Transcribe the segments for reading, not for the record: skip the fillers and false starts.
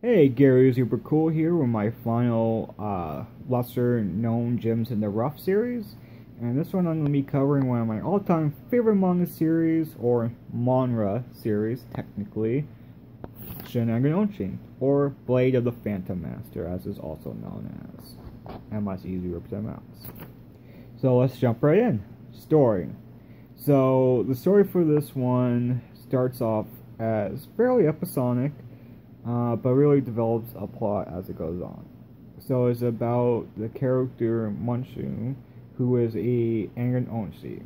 Hey, Gary Super Cool here with my final lesser known gems in the Rough series. And this one I'm going to be covering one of my all-time favorite manga series, or manhwa series, technically, Shin Angyo Onshi, or Blade of the Phantom Master, as is also known as, and much easier to represent mouse. So let's jump right in. Story. So the story for this one starts off as fairly episodic, but really develops a plot as it goes on. So it's about the character Munchu, who is a Angyo Onshi.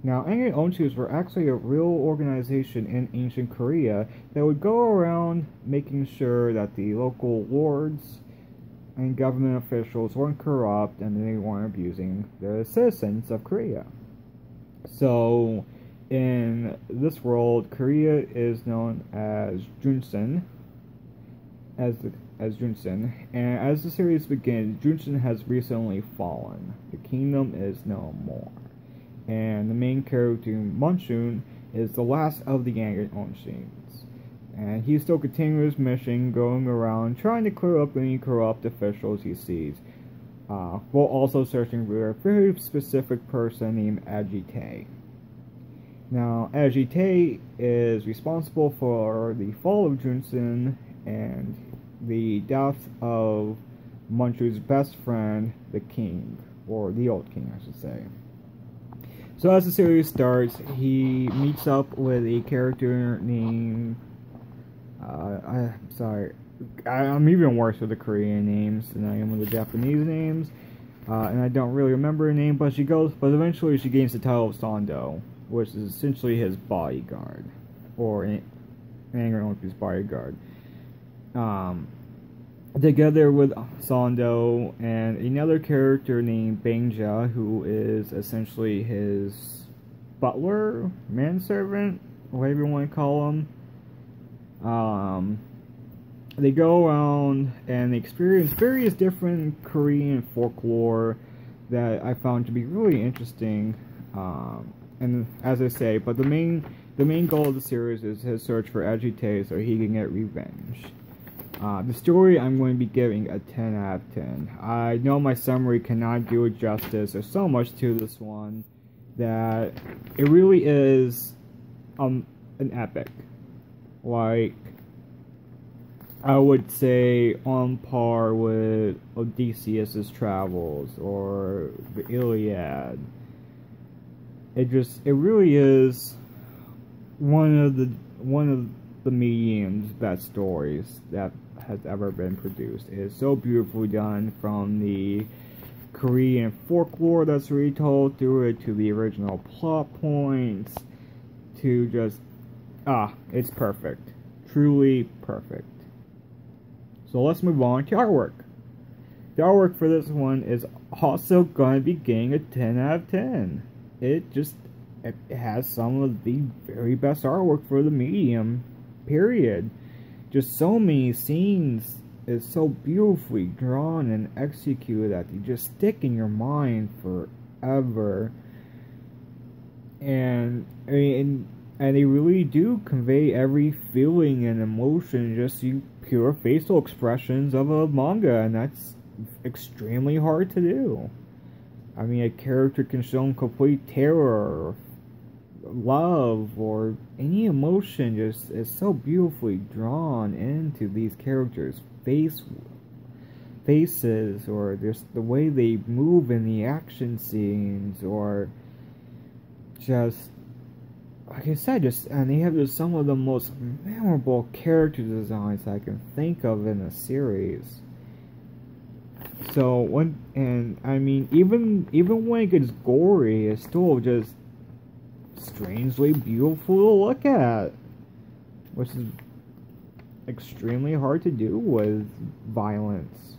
Now, Angyo Onshis were actually a real organization in ancient Korea that would go around making sure that the local lords and government officials weren't corrupt and they weren't abusing the citizens of Korea. So, in this world, Korea is known as Junsen, as Junsen, and as the series begins, Junsen has recently fallen. The kingdom is no more, and the main character, Munchun, is the last of the Angyo Onshins, and he still continues his mission, going around trying to clear up any corrupt officials he sees, while also searching for a very specific person named Agite. Now, Agite is responsible for the fall of Junsen and the death of Munchu's best friend, the king, or the old king, I should say. So as the series starts, he meets up with a character named, I'm even worse with the Korean names than I am with the Japanese names, and I don't really remember her name, but eventually she gains the title of Sando, which is essentially his bodyguard, or Angyo Onshi's bodyguard. Together with Sando and another character named Bangja, who is essentially his butler, manservant, whatever you want to call him. They go around and they experience various different Korean folklore that I found to be really interesting. And as I say, but the main goal of the series is his search for Agite so he can get revenge. The story I'm going to be giving a 10 out of 10. I know my summary cannot do it justice. There's so much to this one that it really is an epic. Like, I would say on par with Odysseus' travels or the Iliad. It really is one of the medium's best stories that has ever been produced. It is so beautifully done, from the Korean folklore that's retold through it to the original plot points to just it's perfect. Truly perfect. So let's move on to artwork. The artwork for this one is also going to be getting a 10 out of 10. It has some of the very best artwork for the medium, period. Just so many scenes is so beautifully drawn and executed that they just stick in your mind forever. And they really do convey every feeling and emotion, just pure facial expressions of a manga, and that's extremely hard to do. I mean, a character can show complete terror, love, or any emotion just is so beautifully drawn into these characters' faces, or just the way they move in the action scenes, or just, like I said, and they have just some of the most memorable character designs I can think of in a series. So I mean, even when it gets gory, it's still just strangely beautiful to look at, which is extremely hard to do with violence.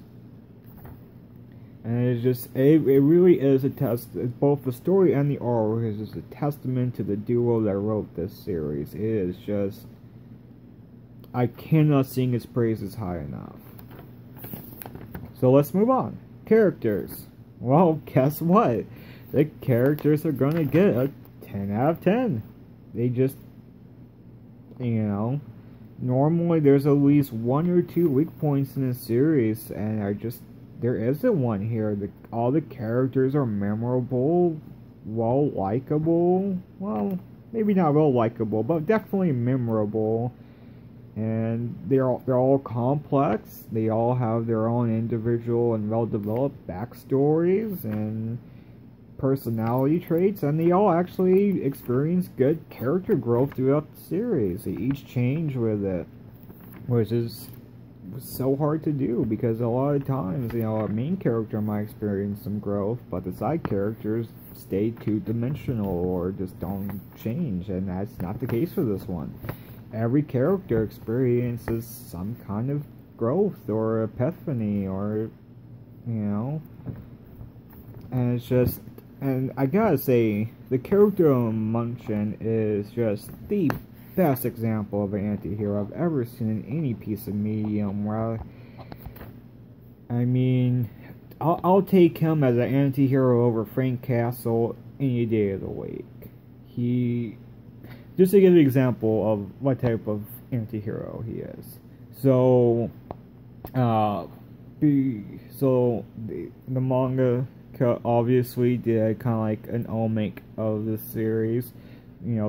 And it really is both the story and the artwork is just a testament to the duo that wrote this series. It is just, I cannot sing its praises high enough. So let's move on. Characters. Well, guess what? The characters are gonna get a 10 out of 10. They just, normally there's at least 1 or 2 weak points in the series, and there isn't one here. All the characters are memorable, well likable. Well, maybe not well likable, but definitely memorable. And they're all complex. They all have their own individual and well-developed backstories and personality traits, and they all actually experience good character growth throughout the series. They each change with it, which is so hard to do, because a lot of times, a main character might experience some growth, but the side characters stay two-dimensional or just don't change, and that's not the case for this one. Every character experiences some kind of growth or epiphany, or and it's just, and I gotta say, the character of Munshin is just the best example of an anti-hero I've ever seen in any piece of medium. Where I mean, I'll take him as an anti-hero over Frank Castle any day of the week. Just to give an example of what type of anti-hero he is. So, the manga obviously did kind of like an omake of the series.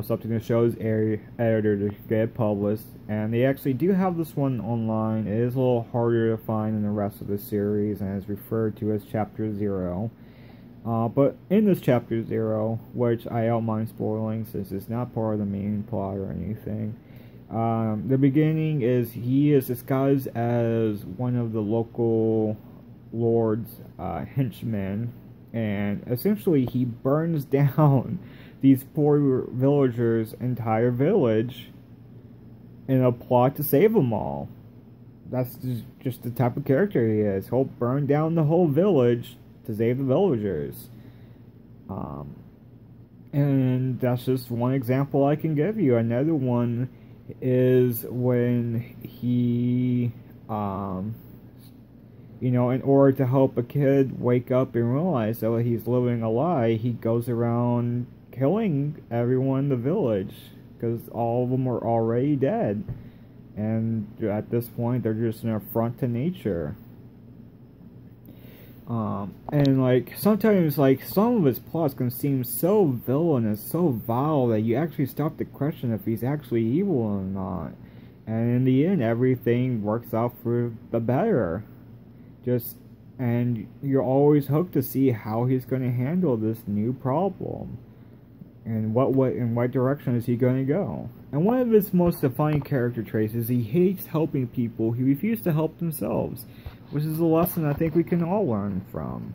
Something that shows editor to get published. And they actually do have this one online. It is a little harder to find than the rest of the series, and is referred to as Chapter 0. But in this Chapter 0, which I don't mind spoiling since it's not part of the main plot or anything, the beginning is he is disguised as one of the local lord's henchmen, and essentially he burns down these poor villagers' entire village in a plot to save them all. That's just the type of character he is. He'll burn down the whole village to save the villagers. And that's just one example I can give you. Another one is when he, in order to help a kid wake up and realize that he's living a lie, he goes around killing everyone in the village, because all of them are already dead. And at this point, they're just an affront to nature. And sometimes some of his plots can seem so villainous, so vile, that you actually stop to question if he's actually evil or not. And in the end, everything works out for the better. And you're always hooked to see how he's going to handle this new problem. And in what direction is he going to go? And one of his most defining character traits is he hates helping people who refuse to help themselves, which is a lesson I think we can all learn from.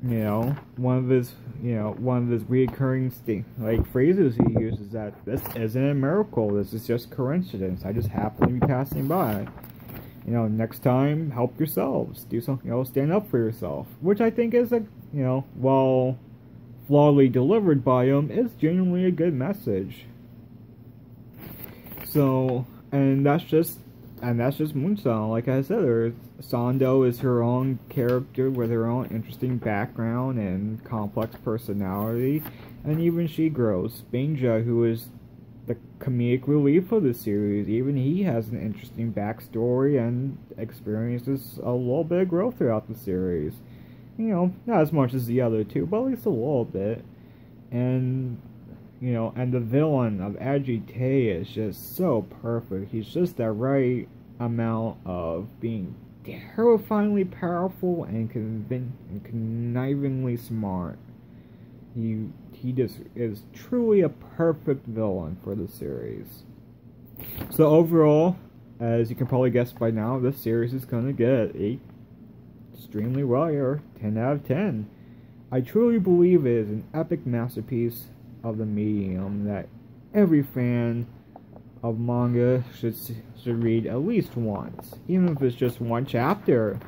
One of his reoccurring phrases he uses that this isn't a miracle, this is just coincidence. I just happen to be passing by. Next time, help yourselves. Do something, stand up for yourself. Which I think is while flawedly delivered by him, is genuinely a good message. So, and that's just Moonstone. Like I said, Sando is her own character with her own interesting background and complex personality, and even she grows. Benja, who is the comedic relief of the series, even he has an interesting backstory and experiences a little bit of growth throughout the series. Not as much as the other two, but at least a little bit. And and the villain of Agite is just so perfect. He's just the right amount of being terrifyingly powerful and connivingly smart. He just is truly a perfect villain for the series. So overall, as you can probably guess by now, this series is gonna get a extremely rare 10 out of 10. I truly believe it is an epic masterpiece of the medium that every fan of manga should read at least once, even if it's just one chapter.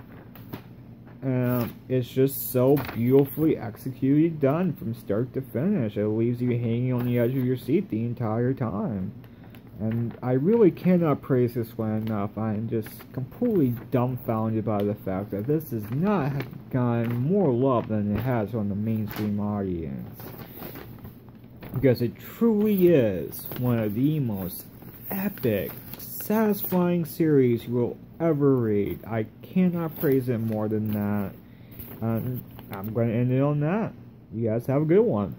It's just so beautifully executed, done from start to finish. It leaves you hanging on the edge of your seat the entire time. And I really cannot praise this one enough. I am just completely dumbfounded by the fact that this has not gotten more love than it has from the mainstream audience. Because it truly is one of the most epic, satisfying series you will ever read. I cannot praise it more than that. And I'm going to end it on that. You guys have a good one.